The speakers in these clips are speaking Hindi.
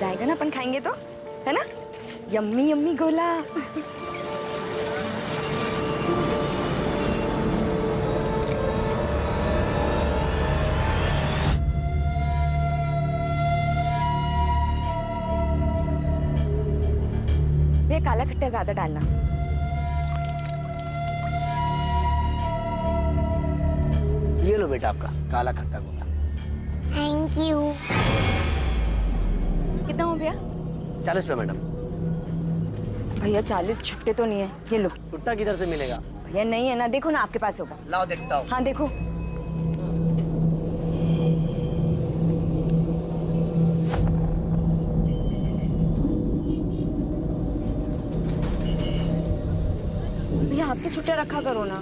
मजा आएगा ना अपन खाएंगे तो, है ना? यम्मी यम्मी गोला। ये काला खट्टा ज्यादा डालना। ये लो बेटा आपका काला खट्टा गोला। Thank you. कितना हो गया? 40 रुपये मैडम। भैया 40 छुट्टे तो नहीं है, ये लो। छुट्टा किधर से मिलेगा? भैया नहीं है ना, देखो ना आपके पास होगा। लाओ देखता हूँ। हाँ देखो। भैया आप तो छुट्टे रखा करो ना।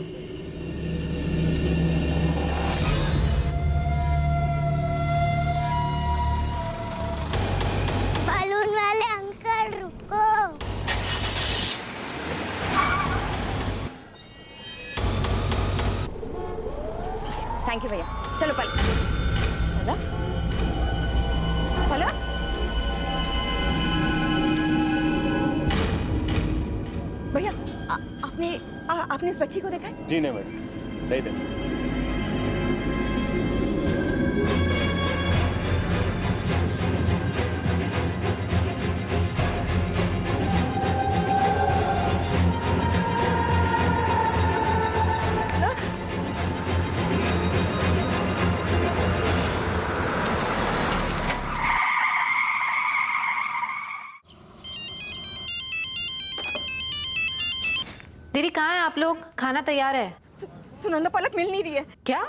बलून वाले अंकल रुको। थैंक यू भैया। चलो पल पलक पलक। भैया आपने इस बच्ची को देखा है? जी नहीं मैडम, नहीं देखा। दीदी कहाँ हैं आप लोग? खाना तैयार है। सुनंदा पलक मिल नहीं रही है। क्या?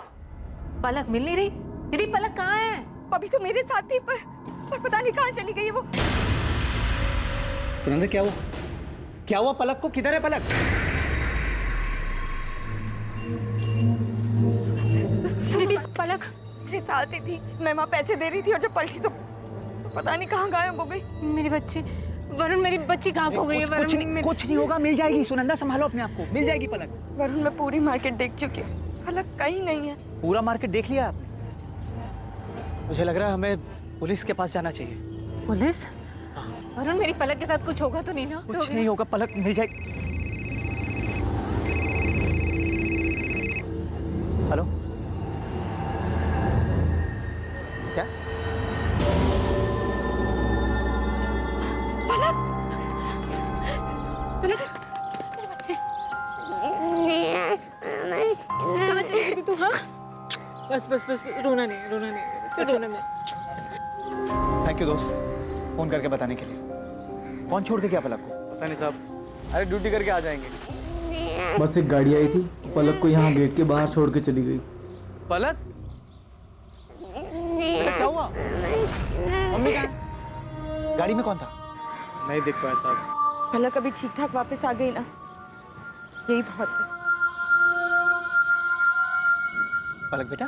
पलक मिल नहीं रही? दीदी पलक कहाँ है? अभी तो मेरे साथ थी पर पता नहीं कहाँ चली गई है वो। सुनंदा क्या हुआ? क्या हुआ पलक को? किधर है पलक? दीदी पलक मेरे साथ ही थी, मैं वहाँ पैसे दे रही थी और जब पलटी तो पता नहीं कहाँ गायब हो गई। मेरी बच्ची वरुण, मेरी बच्ची कहाँ खो गई है? वरुण कुछ नहीं होगा, मिल जाएगी। सुनंदा संभालो अपने आप को, मिल जाएगी पलक। वरुण मैं पूरी मार्केट देख चुकी हूँ, पलक कहीं नहीं है। पूरा मार्केट देख लिया आपने? मुझे लग रहा है हमें पुलिस के पास जाना चाहिए। पुलिस? वरुण मेरी पलक के साथ कुछ होगा तो नहीं ना? कुछ नहीं होगा, पलक मिल जाएगी। हेलो, क्या? मेरी बच्ची कहाँ चली गई थी तू? हाँ बस बस बस, रोना नहीं रोना नहीं, रोना नहीं। थैंक यू दोस्त, फोन करके बताने के लिए। कौन छोड़ के गया पलक को? पता नहीं साहब, अरे ड्यूटी करके आ जाएंगे। बस एक गाड़ी आई थी, पलक को यहाँ गेट के बाहर छोड़ के चली गई। पलक बेटा क्या हुआ? मम्मी कहाँ? गाड़ी में कौन था? नहीं देख पाया साहब। पलक अभी ठीक ठाक वापस आ गई ना, यही बहुत है। पलक बेटा,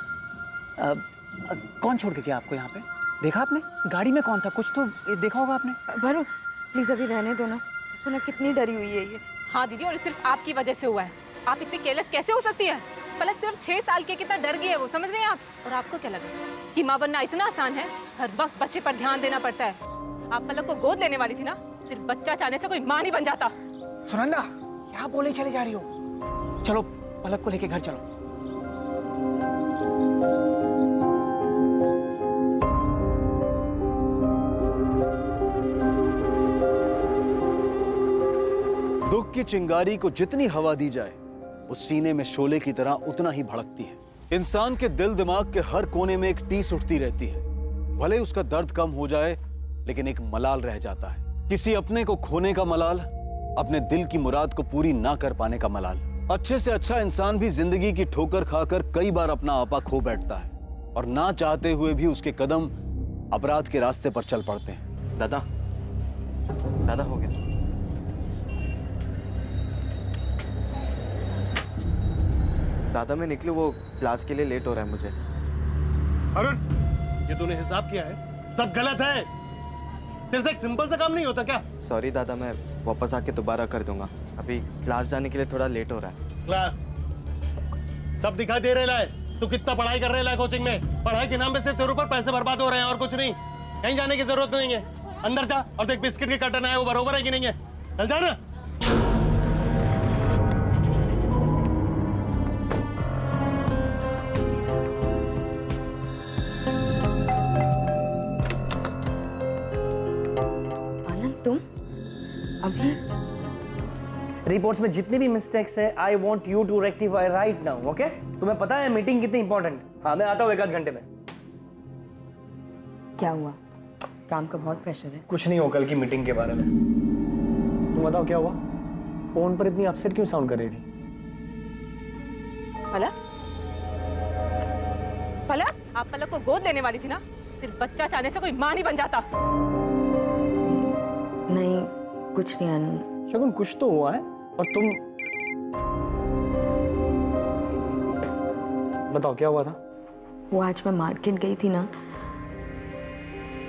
कौन छोड़ के गया आपको यहाँ पे? देखा आपने? गाड़ी में कौन था? कुछ तो देखा होगा आपने। वरुण प्लीज अभी रहने दो ना, देखो ना कितनी डरी हुई है ये। हाँ दीदी, और सिर्फ आपकी वजह से हुआ है। आप इतनी केयरलेस कैसे हो सकती है? पलक सिर्फ 6 साल की, कितना डर गई है वो, समझ रही हैं आप? और आपको क्या लगा कि माँ बनना इतना आसान है? हर वक्त बच्चे पर ध्यान देना पड़ता है। आप पलक को गोद लेने वाली थी ना, सिर्फ बच्चा चाहने से कोई माँ नहीं बन जाता। सुनंदा क्या बोले चले जा रही हो? चलो पलक को लेके घर चलो। दुख की चिंगारी को जितनी हवा दी जाए, वो सीने में शोले की तरह उतना ही भड़कती है। इंसान के दिल दिमाग के हर कोने में एक टीस उठती रहती है। भले उसका दर्द कम हो जाए, लेकिन एक मलाल रह जाता है। किसी अपने को खोने का मलाल, अपने दिल की मुराद को पूरी ना कर पाने का मलाल। अच्छे से अच्छा इंसान भी जिंदगी की ठोकर खाकर कई बार अपना आपा खो बैठता है, और ना चाहते हुए भी उसके कदम अपराध के रास्ते पर चल पड़ते हैं। दादा दादा हो गया। दादा मैं निकलूं, वो क्लास के लिए लेट हो रहा है मुझे। अरुण, ये तूने हिसाब किया है? सब गलत है। तेरे से एक सिंपल सा काम नहीं होता क्या? सॉरी दादा, मैं वापस आके दोबारा कर दूंगा। अभी क्लास जाने के लिए थोड़ा लेट हो रहा है। क्लास सब दिखाई दे रहा है। तू कितना पढ़ाई कर रहा है कोचिंग में। पढ़ाई के नाम पे सिर्फ तेरे ऊपर पैसे बर्बाद हो रहे हैं और कुछ नहीं। कहीं जाने की जरूरत नहीं है। अंदर जा और देख बिस्किट के कर्टन आए वो बरोबर है कि नहीं है। चल जा ना। आनंद तुम अभी रिपोर्ट्स में जितनी भी मिस्टेक्स है I want you to rectify right now, okay? तुम्हें पता है मीटिंग कितनी इंपॉर्टेंट? हाँ, मैं आता हूँ 1 आध घंटे में। क्या हुआ? काम का बहुत प्रेशर है। कुछ नहीं हो कल की मीटिंग के बारे में। तुम बताओ क्या हुआ? फोन पर इतनी अपसेट क्यों साउंड कर रही थी? पलक, पलक, आप पलक को गोद लेने वाली थी ना? सिर्फ बच्चा चाहने से कोई माँ नहीं बन जाता। नहीं, कुछ नहीं आनंद। शगुन, कुछ तो हुआ है। और तुम बताओ क्या हुआ था? वो आज मैं मार्केट गई थी ना,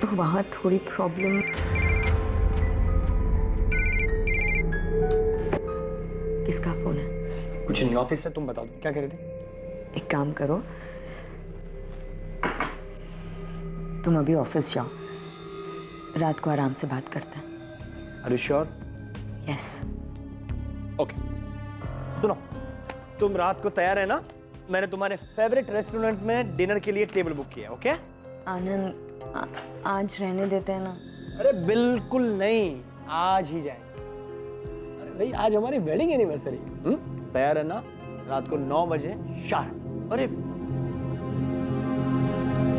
तो वहां थोड़ी प्रॉब्लम। किसका फोन है? कुछ नहीं, ऑफिस से। तुम बताओ क्या कह रही थी? एक काम करो, तुम अभी ऑफिस जाओ, रात को आराम से बात करते हैं। Are you sure? Yes. Okay, सुनो, तुम रात को तैयार है ना? मैंने तुम्हारे फेवरेट रेस्टोरेंट में डिनर के लिए टेबल बुक किया, ओके? आनंद, आज रहने देते हैं ना? अरे बिल्कुल नहीं, आज ही जाए। अरे भाई, आज हमारी वेडिंग एनिवर्सरी। तैयार है ना? रात को 9 बजे शार्प। अरे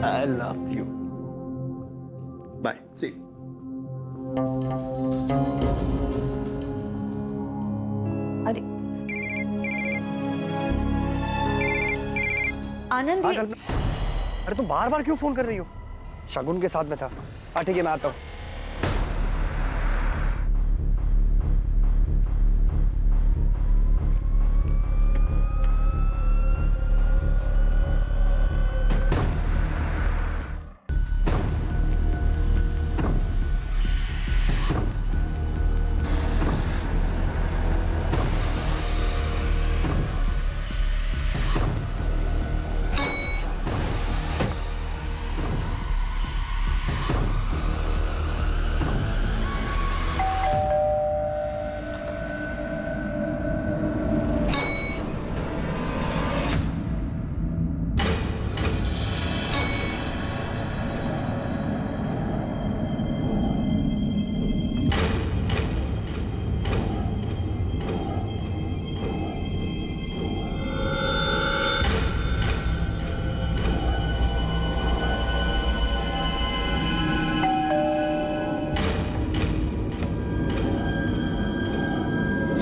आई लव यू। बाय, सी। अरे आनंद, अरे तुम बार बार क्यों फोन कर रही हो? शगुन के साथ में था। हाँ ठीक है, मैं आता हूँ।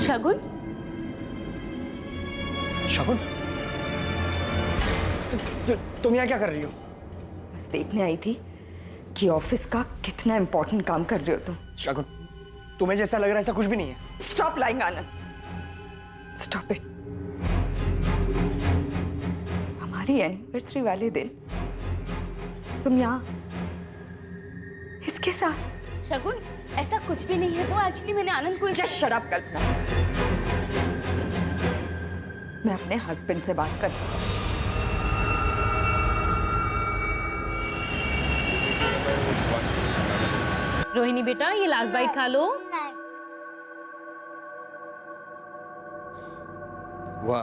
शगुन, शगुन, तुम यहाँ क्या कर रही हो? बस देखने आई थी कि ऑफिस का कितना इंपॉर्टेंट काम कर रहे हो तुम। शगुन, तुम्हें जैसा लग रहा है ऐसा कुछ भी नहीं है। Stop lying Anand, stop it. हमारी एनिवर्सरी वाले दिन तुम यहाँ इसके साथ? शगुन, ऐसा कुछ भी नहीं है। वो एक्चुअली मैंने आनंद को जस्ट शट अप कल्पना। मैं अपने हस्बैंड से बात कर। रोहिणी बेटा, ये लास्ट बाइट खा लो। वाह,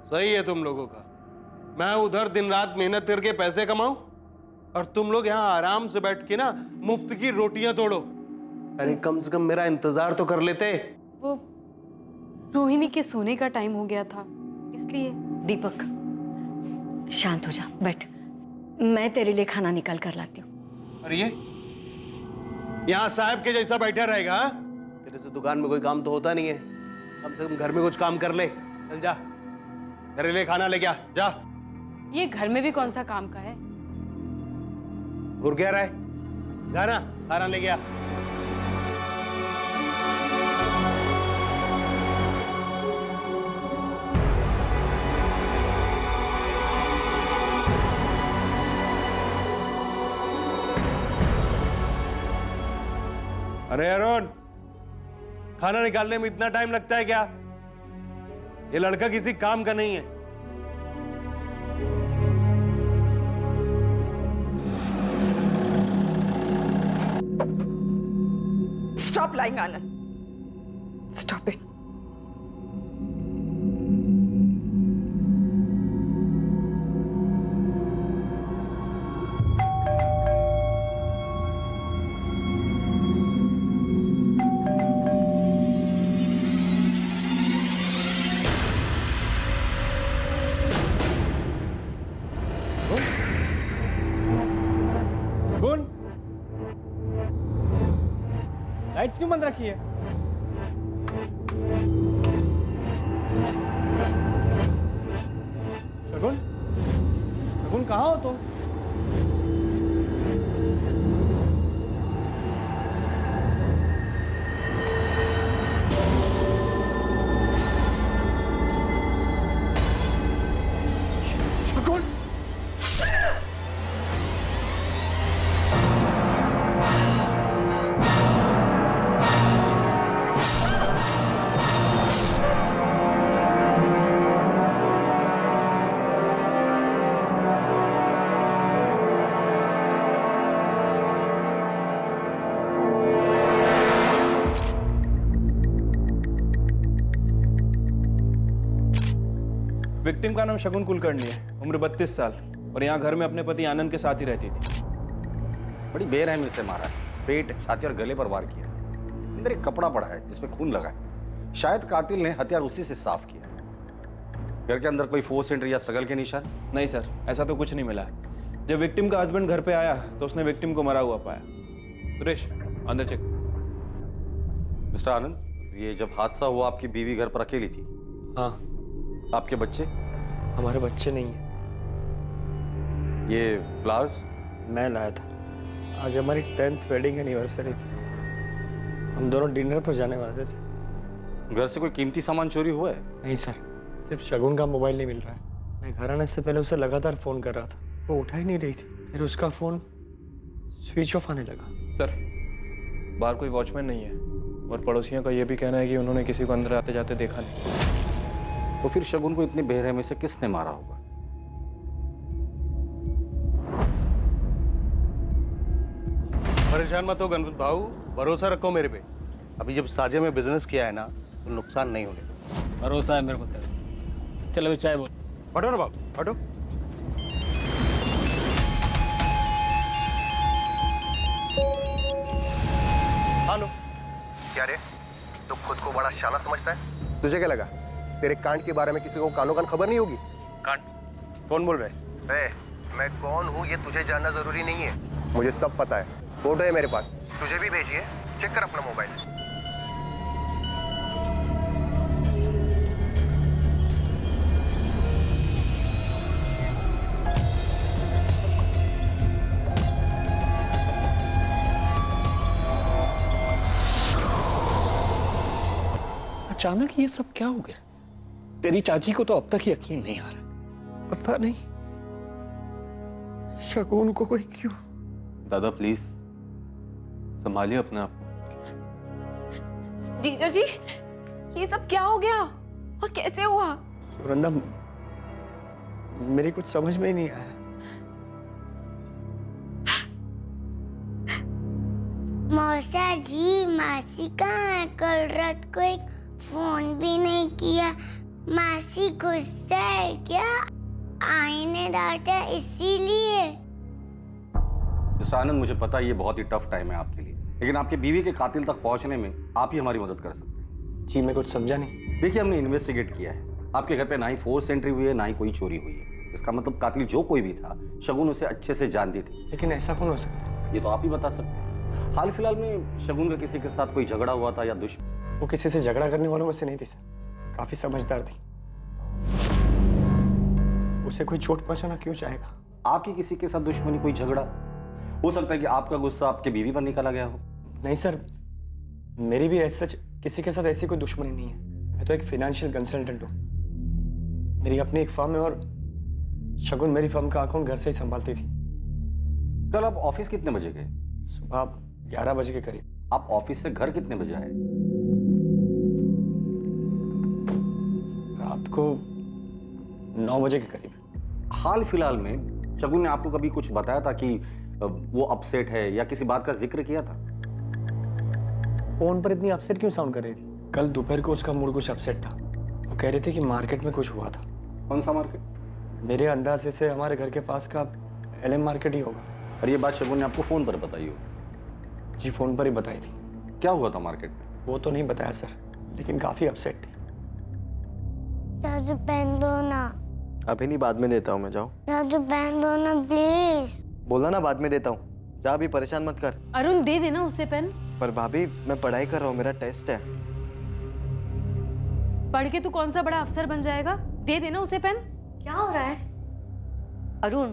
सही है तुम लोगों का। मैं उधर दिन रात मेहनत करके पैसे कमाऊं और तुम लोग यहाँ आराम से बैठ के ना मुफ्त की रोटियां तोड़ो। अरे कम से कम मेरा इंतजार तो कर लेते। वो रोहिणी के सोने का टाइम हो गया था, इसलिए। दीपक, शांत हो जा, बैठ। मैं तेरे लिए खाना निकाल कर लाती हूँ। अरे ये यहाँ साहब के जैसा बैठा रहेगा? तेरे से दुकान में कोई काम तो होता नहीं है, कम से कम घर में कुछ काम कर ले। चल जा, मेरे लिए खाना लेके आ जा। ये घर में भी कौन सा काम का है? घुर क्या रहा है? जा ना, खाना लेके आ। अरे अरुण, खाना निकालने में इतना टाइम लगता है क्या? ये लड़का किसी काम का नहीं है। Stop lying, Anand. Stop it. Shagun, lights क्यों बंद रखी है? शगुन, शगुन कहाँ हो तुम? शगुन, विक्टिम का नाम शगुन कुलकर्णी है, उम्र 32 साल, और यहाँ घर में अपने पति आनंद के साथ ही रहती थी। बड़ी बेरहमी से मारा है, पेट, छाती और गले पर वार किया। अंदर एक कपड़ा पड़ा है जिसमें खून लगा है। शायद कातिल ने हथियार उसी से साफ किया। घर के अंदर कोई फोर्स एंट्री या स्ट्रगल के निशान? नहीं सर, ऐसा तो कुछ नहीं मिला है। जब विक्टिम का हस्बैंड घर पे आया तो उसने विक्टिम को मरा हुआ पाया। सुरेश, अंदर चेक। मिस्टर आनंद, ये जब हादसा हुआ आपकी बीवी घर पर अकेली थी? हाँ। आपके बच्चे? हमारे बच्चे नहीं हैं। ये फ्लावर्स? मैं लाया था। आज हमारी 10th वेडिंग एनिवर्सरी थी। हम दोनों डिनर पर जाने वाले थे। घर से कोई कीमती सामान चोरी हुआ है? नहीं सर, सिर्फ शगुन का मोबाइल नहीं मिल रहा है। मैं घर आने से पहले उसे लगातार फोन कर रहा था, वो उठा ही नहीं रही थी। फिर उसका फोन स्विच ऑफ आने लगा। सर, बाहर कोई वॉचमैन नहीं है और पड़ोसियों का यह भी कहना है कि उन्होंने किसी को अंदर आते जाते देखा नहीं। तो फिर शगुन को इतनी बेरहमी से किसने मारा होगा? परेशान मत हो गणपत भाऊ, भरोसा रखो मेरे पे। अभी जब साजे में बिजनेस किया है ना तो नुकसान नहीं होने। भरोसा है मेरे को। चलो चाय बोल। हटो ना बाबू, हटो। हेलो। क्या रे, तू खुद को बड़ा शाना समझता है? तुझे क्या लगा तेरे कांड के बारे में किसी को कानों कान खबर नहीं होगी? कांड? कौन बोल रहा है? मैं कौन हूँ ये तुझे जानना जरूरी नहीं है, मुझे सब पता है। फोटो है मेरे पास, तुझे भी भेजिए, चेक कर अपना मोबाइल। अचानक ये सब क्या हो गया? तेरी चाची को तो अब तक यकीन नहीं आ रहा। पता नहीं शगुन को कोई क्यों। दादा प्लीज संभालिए अपने आप। जीजा जी, ये सब क्या हो गया और कैसे हुआ? वृंदा, मेरी कुछ समझ में ही नहीं आया। मौसा जी, मासी कहाँ है? कल रात को एक फोन भी नहीं किया। मासी गुस्सा है क्या? आई ने डांटा इसीलिए? मिस्टर आनंद, मुझे पता है ये बहुत ही टफ टाइम है आपके लिए, लेकिन आपकी बीवी के कातिल तक पहुंचने में आप ही हमारी मदद कर सकते हैं। जी, मैं कुछ समझा नहीं। देखिए, हमने इन्वेस्टिगेट किया है। आपके घर पे ना ही फोर्स एंट्री हुई है, ना ही कोई चोरी हुई है। इसका मतलब कातिल जो कोई भी था, शगुन उसे अच्छे से जानती थी। लेकिन ऐसा कौन हो सकता है? ये तो आप ही बता सकते हैं। हाल फिलहाल में शगुन का किसी के साथ कोई झगड़ा हुआ था या दुश्मन? वो किसी से झगड़ा करने वालों में से नहीं थी सर, काफी समझदार थी। उसे कोई चोट पहुंचाना क्यों चाहेगा? आपकी किसी के साथ दुश्मनी, कोई झगड़ा? हो सकता है कि आपका गुस्सा आपके बीवी पर निकाला गया हो। नहीं सर, मेरी भी ऐसा किसी के साथ ऐसी कोई दुश्मनी नहीं है। मैं तो एक फाइनेंशियल कंसल्टेंट हूँ। मेरी अपनी एक फर्म है और शगुन मेरी फर्म का अकाउंट घर से ही संभालती थी। कल आप ऑफिस कितने बजे गए? सुबह 11 बजे के करीब। आप ऑफिस से घर कितने बजे आए? रात को 9 बजे के करीब। हाल फिलहाल में शगुन ने आपको कभी कुछ बताया था कि वो अपसेट है या किसी बात का जिक्र किया था? फोन पर इतनी अपसेट क्यों साउंड कर रही थी? कल दोपहर को उसका मूड कुछ अपसेट था। वो कह रहे थे कि मार्केट में कुछ हुआ था। कौन सा मार्केट? मेरे अंदाजे से हमारे घर के पास का LM मार्केट ही होगा। और ये बात शगुन ने आपको फोन पर बताई हो? जी फ़ोन पर ही बताई थी। क्या हुआ था मार्केट में? वो तो नहीं बताया सर, लेकिन काफ़ी अपसेट थी। चाचू पेन दो ना। अभी नहीं, बाद में देता हूँ मैं, जाओ। चाचू पेन दो ना प्लीज। बोला ना बाद में देता हूँ, जा, अभी परेशान मत कर। अरुण दे देना उसे पेन। पर भाभी मैं पढ़ाई कर रहा हूँ, मेरा टेस्ट है। पढ़ के तू कौन सा बड़ा अफसर बन जाएगा? दे देना उसे पेन। क्या हो रहा है अरुण?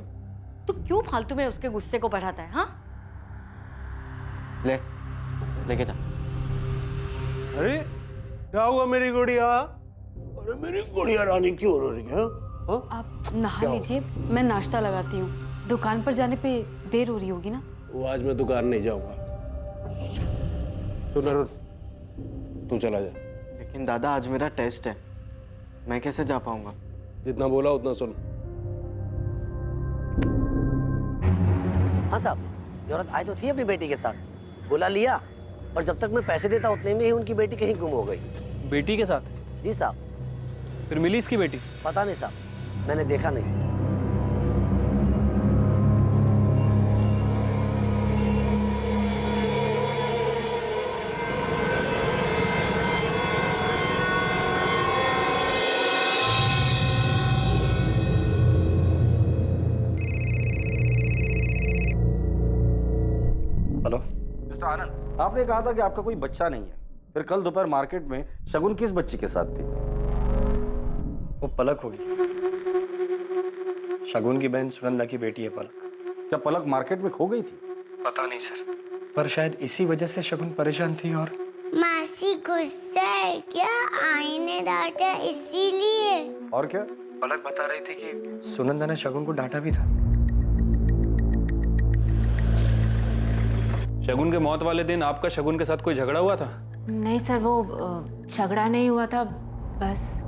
तू क्यों फालतू में उसके गुस्से को बढ़ाता है? हाँ, लेके जा। अरे क्या हुआ मेरी गुड़िया? अरे मेरी गुड़िया रानी क्यों रो रही है? आप नहा लीजिए, मैं नाश्ता लगाती हूँ। दुकान पर जाने पे देर हो रही होगी ना? वो आज मैं दुकान नहीं जाऊंगा। सुन अरुण, तू चला जा। लेकिन दादा आज मेरा टेस्ट है, मैं कैसे जा पाऊंगा? जितना बोला उतना सुन। हाँ साहब, ये औरत आई तो थी अपनी बेटी के साथ, बुला लिया, और जब तक मैं पैसे देता उतने में ही उनकी बेटी कहीं गुम हो गई। बेटी के साथ? जी साहब। फिर मिली इसकी बेटी? पता नहीं साहब, मैंने देखा नहीं। हेलो मिस्टर आनंद, आपने कहा था कि आपका कोई बच्चा नहीं है, फिर कल दोपहर मार्केट में शगुन किस बच्ची के साथ थी? वो पलक होगी। शगुन की बहन सुनंदा की बेटी है पलक। क्या पलक मार्केट में खो गई थी? पता नहीं सर, पर शायद इसी वजह से शगुन परेशान थी। और मासी गुस्सा है क्या? आईने डांटा इसीलिए। और क्या? पलक बता रही थी कि सुनंदा ने शगुन को डांटा भी था। शगुन के मौत वाले दिन आपका शगुन के साथ कोई झगड़ा हुआ था? नहीं सर, वो झगड़ा नहीं हुआ था, बस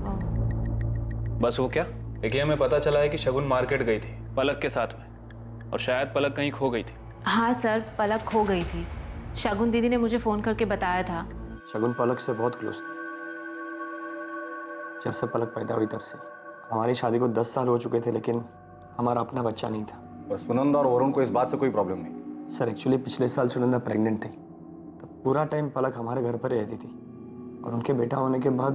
वो क्या? देखिए, हमें पता चला है कि शगुन मार्केट गई थी पलक के साथ में, और शायद पलक कहीं खो गई थी। हाँ सर, पलक खो गई थी। शगुन दीदी ने मुझे फ़ोन करके बताया था। शगुन पलक से बहुत क्लोज थी। जब से पलक पैदा हुई तब से। हमारी शादी को 10 साल हो चुके थे, लेकिन हमारा अपना बच्चा नहीं था। और सुनंदा और वरुण को इस बात से कोई प्रॉब्लम नहीं? सर एक्चुअली पिछले साल सुनंदा प्रेग्नेंट थी, तब पूरा टाइम पलक हमारे घर पर ही रहती थी। और उनके बेटा होने के बाद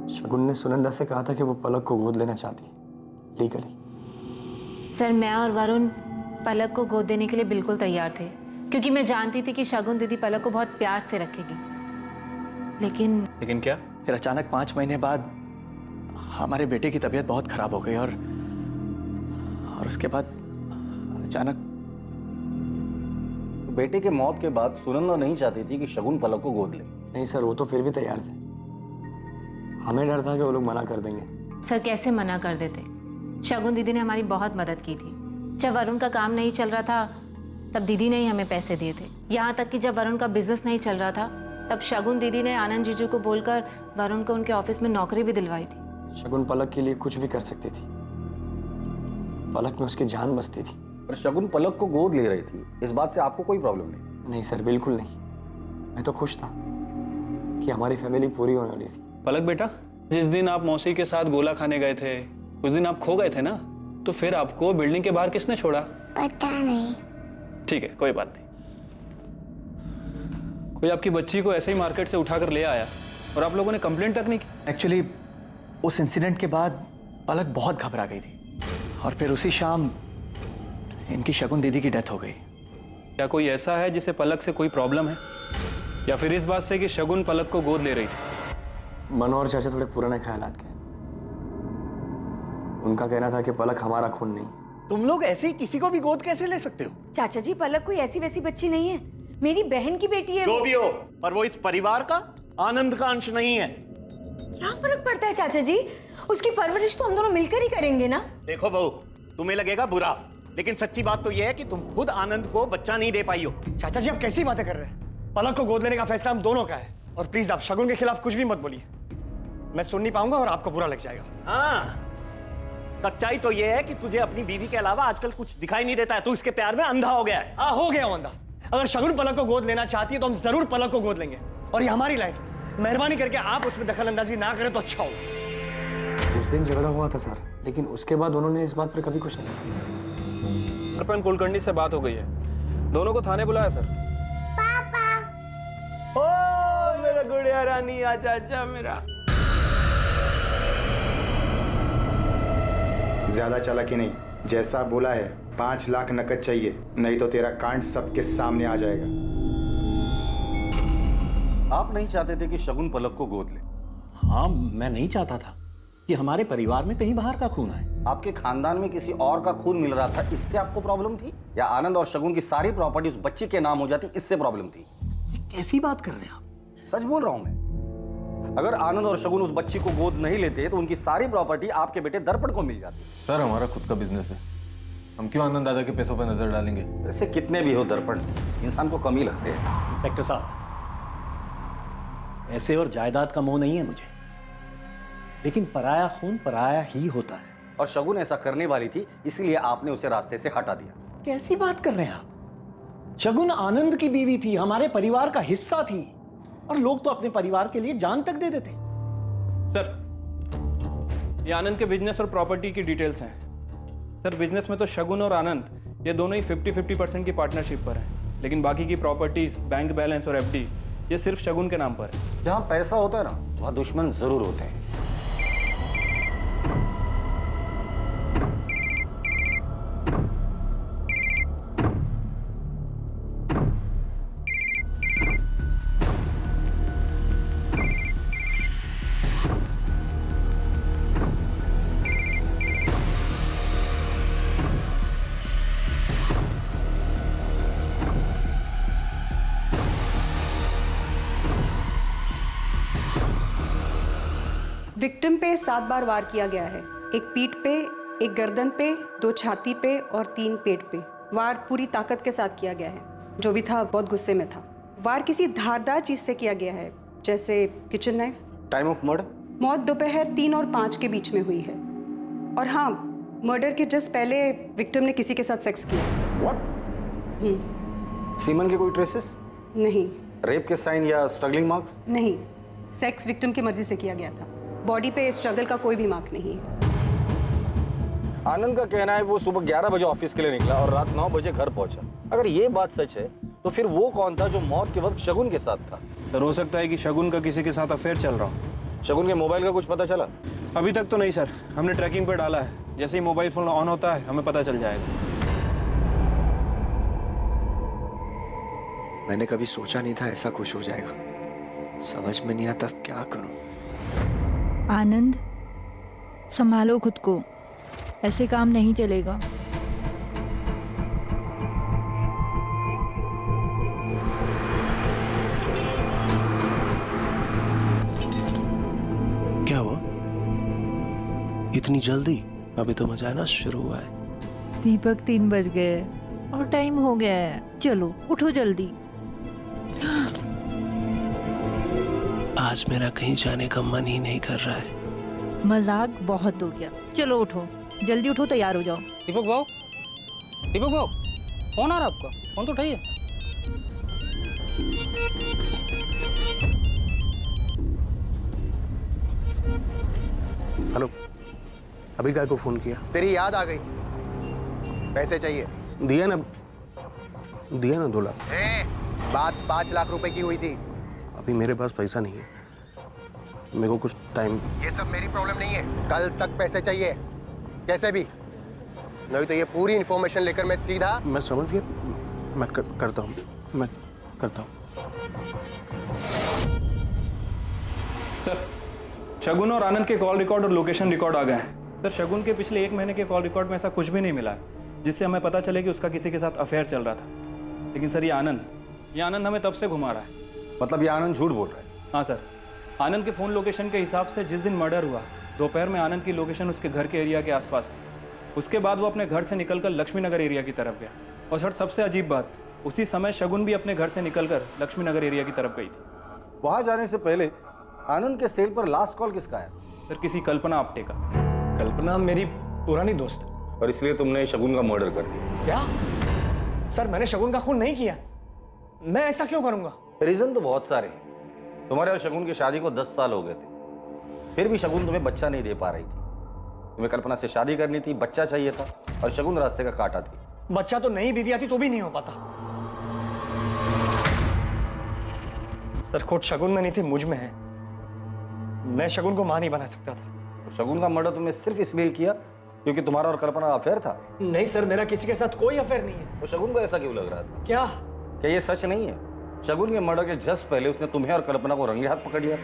शगुन ने सुनंदा से कहा था कि वो पलक को गोद लेना चाहती है लीगली। सर, मैं और वरुण पलक को गोद देने के लिए बिल्कुल तैयार थे, क्योंकि मैं जानती थी कि शगुन दीदी पलक को बहुत प्यार से रखेगी। लेकिन क्या? फिर अचानक 5 महीने बाद हमारे बेटे की तबीयत बहुत खराब हो गई, और उसके बाद अचानक बेटे के मौत के बाद सुनंदा नहीं चाहती थी कि शगुन पलक को गोद ले? नहीं सर, वो तो फिर भी तैयार थे। हमें डर था कि वो लोग मना कर देंगे। सर, कैसे मना कर देते? शगुन दीदी ने हमारी बहुत मदद की थी। जब वरुण का काम नहीं चल रहा था तब दीदी ने ही हमें पैसे दिए थे। यहाँ तक कि जब वरुण का बिजनेस नहीं चल रहा था तब शगुन दीदी ने आनंद जीजू को बोलकर वरुण को उनके ऑफिस में नौकरी भी दिलवाई थी। शगुन पलक के लिए कुछ भी कर सकती थी। पलक में उसकी जान बसती थी। पर शगुन पलक को गोद ले रही थी, इस बात से आपको कोई प्रॉब्लम नहीं? नहीं सर, बिल्कुल नहीं। मैं तो खुश था कि हमारी फैमिली पूरी होने वाली थी। पलक बेटा, जिस दिन आप मौसी के साथ गोला खाने गए थे उस दिन आप खो गए थे ना, तो फिर आपको बिल्डिंग के बाहर किसने छोड़ा? पता नहीं। ठीक है, कोई बात नहीं। कोई आपकी बच्ची को ऐसे ही मार्केट से उठाकर ले आया और आप लोगों ने कंप्लेंट तक नहीं की? एक्चुअली उस इंसिडेंट के बाद पलक बहुत घबरा गई थी, और फिर उसी शाम इनकी शगुन दीदी की डेथ हो गई। क्या कोई ऐसा है जिसे पलक से कोई प्रॉब्लम है, या फिर इस बात से कि शगुन पलक को गोद ले रही थी? मनोहर चाचा थोड़े पुराने ख्यालात के। उनका कहना था कि पलक हमारा खून नहीं। तुम लोग ऐसे ही किसी को भी गोद कैसे ले सकते हो? चाचा जी, पलक कोई ऐसी वैसी बच्ची नहीं है, मेरी बहन की बेटी है। जो भी हो, पर वो इस परिवार का, आनंद का अंश नहीं है। क्या फर्क पड़ता है चाचा जी? उसकी परवरिश तो हम दोनों मिलकर ही करेंगे ना। देखो बहू, तुम्हें लगेगा बुरा, लेकिन सच्ची बात तो यह है कि तुम खुद आनंद को बच्चा नहीं दे पाई हो। चाचा जी, आप कैसी बातें कर रहे हैं? पलक को गोद लेने का फैसला हम दोनों का है, और प्लीज आप शगुन के खिलाफ कुछ भी मत बोलिए। मैं सुन नहीं पाऊंगा और आपको बुरा लग जाएगा। हाँ, सच्चाई तो यह है कि तुझे अपनी बीवी के अलावा आजकल कुछ दिखाई नहीं देता है। तू इसके प्यार में अंधा हो गया है। हाँ, हो गया अंधा। अगर शगुन पलक को गोद लेना चाहती है तो हम जरूर पलक को गोद लेंगे, और ये हमारी लाइफ है। मेहरबानी करके आप उसमें दखल अंदाजी ना करें तो अच्छा होगा। उस दिन झगड़ा हुआ था सर, लेकिन उसके बाद उन्होंने इस बात पर कभी कुछ नहीं कहा। सरपंच कुलकर्णी से बात हो गई है, दोनों को थाने बुलाया सर। पापा ओ मेरा गुड़िया रानी, आजा आजा मेरा। ज्यादा चालाकी नहीं, जैसा बोला है 5 लाख नकद चाहिए, नहीं तो तेरा कांड सबके सामने आ जाएगा। आप नहीं चाहते थे कि शगुन पलक को गोद ले? हाँ, मैं नहीं चाहता था कि हमारे परिवार में कहीं बाहर का खून आए। आपके खानदान में किसी और का खून मिल रहा था, इससे आपको प्रॉब्लम थी? या आनंद और शगुन की सारी प्रॉपर्टी उस बच्चे के नाम हो जाती, इससे प्रॉब्लम थी? कैसी बात कर रहे हैं आप? सच बोल रहा हूं मैं। अगर आनंद और शगुन उस बच्ची को गोद नहीं लेते तो उनकी सारी प्रॉपर्टी आपके बेटे दर्पण को मिल जाती। सर हमारा खुद का बिजनेस है, हम क्यों आनंद दादा के पैसों पर नजर डालेंगे? वैसे कितने भी हो दर्पण इंसान को कम ही लगते हैं। इंस्पेक्टर साहब, पैसे और जायदाद का मोह नहीं है मुझे, लेकिन पराया खून पराया ही होता है। और शगुन ऐसा करने वाली थी, इसलिए आपने उसे रास्ते से हटा दिया। कैसी बात कर रहे हैं आप? शगुन आनंद की बीवी थी, हमारे परिवार का हिस्सा थी, और लोग तो अपने परिवार के लिए जान तक दे देते। सर ये आनंद के बिजनेस और प्रॉपर्टी की डिटेल्स हैं। सर बिजनेस में तो शगुन और आनंद ये दोनों ही 50-50% की पार्टनरशिप पर हैं, लेकिन बाकी की प्रॉपर्टीज, बैंक बैलेंस और एफडी ये सिर्फ शगुन के नाम पर है। जहां पैसा होता है ना, वहां दुश्मन जरूर होते हैं। विक्टिम पे 7 बार वार किया गया है। एक पीठ पे, एक गर्दन पे, 2 छाती पे और 3 पेट पे। वार पूरी ताकत के साथ किया गया है। जो भी था बहुत गुस्से में था। वार किसी धारदार चीज से किया गया है, जैसे kitchen knife. Time of murder? मौत दोपहर 3 और 5 के बीच में हुई है। और हाँ, मर्डर के जस्ट पहले विक्टिम ने किसी के साथ सेक्स किया। व्हाट? सीमन के कोई ट्रेसेस? नहीं। रेप के साइन या स्ट्रगलिंग मार्क्स? नहीं, सेक्स विक्टिम की मर्जी से किया गया था। बॉडी पे स्ट्रगल का कोई भी मार्क नहीं है। आनंद का कहना है वो सुबह 11 बजे ऑफिस के लिए निकला और रात 9 बजे घर पहुंचा। अगर ये बात सच है तो फिर वो कौन था जो मौत के वक्त शगुन के साथ था? सर हो सकता है कि शगुन का किसी के साथ अफेयर चल रहा हो। शगुन के मोबाइल का कुछ पता चला? अभी तक तो नहीं सर, हमने ट्रैकिंग पे डाला है। जैसे ही मोबाइल फोन ऑन होता है हमें पता चल जाएगा। मैंने कभी सोचा नहीं था ऐसा कुछ हो जाएगा। समझ में नहीं आता क्या करूं। आनंद, संभालो खुद को, ऐसे काम नहीं चलेगा। क्या हुआ? इतनी जल्दी? अभी तो मजा शुरू हुआ है। दीपक 3 बज गए और टाइम हो गया है। चलो उठो जल्दी। आज मेरा कहीं जाने का मन ही नहीं कर रहा है। मजाक बहुत हो गया, चलो उठो, जल्दी उठो, तैयार हो जाओ। दीपक भाऊ, दीपक भाऊ, फोन आ रहा है आपका? फोन तो उठाइए। हेलो, अभी काय को फोन किया? तेरी याद आ गई, पैसे चाहिए। दिया ना 2 लाख। बात 5 लाख रुपए की हुई थी। अभी मेरे पास पैसा नहीं है, मेरे को कुछ टाइम। ये सब मेरी प्रॉब्लम नहीं है, कल तक पैसे चाहिए कैसे भी, नहीं तो ये पूरी इंफॉर्मेशन लेकर मैं सीधा। मैं समझ गया, मैं करता हूँ, मैं करता हूँ। सर शगुन और आनंद के कॉल रिकॉर्ड और लोकेशन रिकॉर्ड आ गए हैं। सर शगुन के पिछले 1 महीने के कॉल रिकॉर्ड में ऐसा कुछ भी नहीं मिला है जिससे हमें पता चले कि उसका किसी के साथ अफेयर चल रहा था। लेकिन सर ये आनंद हमें तब से घुमा रहा है। मतलब ये आनंद झूठ बोल रहा है? हाँ सर, आनंद के फ़ोन लोकेशन के हिसाब से जिस दिन मर्डर हुआ दोपहर में आनंद की लोकेशन उसके घर के एरिया के आसपास थी। उसके बाद वो अपने घर से निकलकर लक्ष्मी नगर एरिया की तरफ गया। और सर सबसे अजीब बात, उसी समय शगुन भी अपने घर से निकलकर लक्ष्मी नगर एरिया की तरफ गई थी। वहाँ जाने से पहले आनंद के सेल पर लास्ट कॉल किसका आया? सर किसी कल्पना आप्टे का। कल्पना मेरी पुरानी दोस्त है। और इसलिए तुमने शगुन का मर्डर कर दिया? क्या? सर मैंने शगुन का खून नहीं किया। मैं ऐसा क्यों करूंगा? रीजन तो बहुत सारे हैं। तुम्हारे और शगुन की शादी को 10 साल हो गए थे, फिर भी शगुन तुम्हें बच्चा नहीं दे पा रही थी। तुम्हें कल्पना से शादी करनी थी, बच्चा चाहिए था, और शगुन रास्ते का कांटा थी। बच्चा तो नई बीवी आती तो भी नहीं हो पाता। सर, खोट शगुन में नहीं थी, मुझ में है। मैं शगुन को मां नहीं बना सकता था। तो शगुन का मर्डर तुमने सिर्फ इसलिए किया क्योंकि तुम्हारा और कल्पना अफेयर था? नहीं सर, मेरा किसी के साथ कोई अफेयर नहीं है। तो शगुन को ऐसा क्यों लग रहा था? क्या ये सच नहीं है? शगुन के मर्डर के जस्ट पहले उसने तुम्हें और कल्पना को रंगे हाथ पकड़ लिया।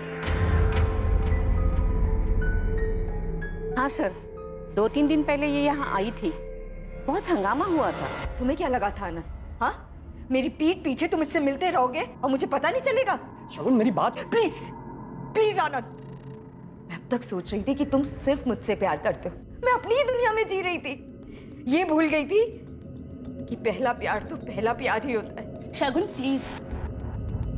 हाँ सर, 2-3 दिन पहले ये यहाँ आई थी, बहुत हंगामा हुआ था। तुम्हें क्या लगा था आनंद? हाँ, मेरी पीठ पीछे तुम इससे मिलते रहोगे और मुझे पता नहीं चलेगा? शगुन, मेरी बात। प्लीज प्लीज आनंद, मैं अब तक सोच रही थी कि तुम सिर्फ मुझसे प्यार करते हो। मैं अपनी ही दुनिया में जी रही थी, ये भूल गई थी कि पहला प्यार तो पहला प्यार ही होता है। शगुन प्लीज,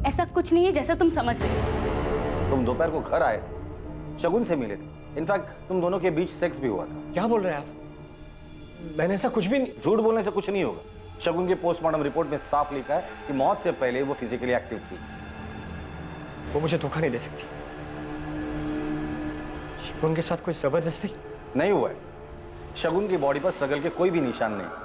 ऐसा कुछ नहीं है जैसा तुम समझ रहे हो। तुम दोपहर को घर आए थे, शगुन से मिले थे, इनफैक्ट तुम दोनों के बीच सेक्स भी हुआ था। क्या बोल रहे हैं आप? मैंने ऐसा कुछ भी नहीं। झूठ बोलने से कुछ नहीं होगा। शगुन की पोस्टमार्टम रिपोर्ट में साफ लिखा है कि मौत से पहले वो फिजिकली एक्टिव थी। वो मुझे धोखा नहीं दे सकती। शगुन के साथ कोई जबरदस्ती नहीं हुआ है। शगुन की बॉडी पर स्ट्रगल के कोई भी निशान नहीं।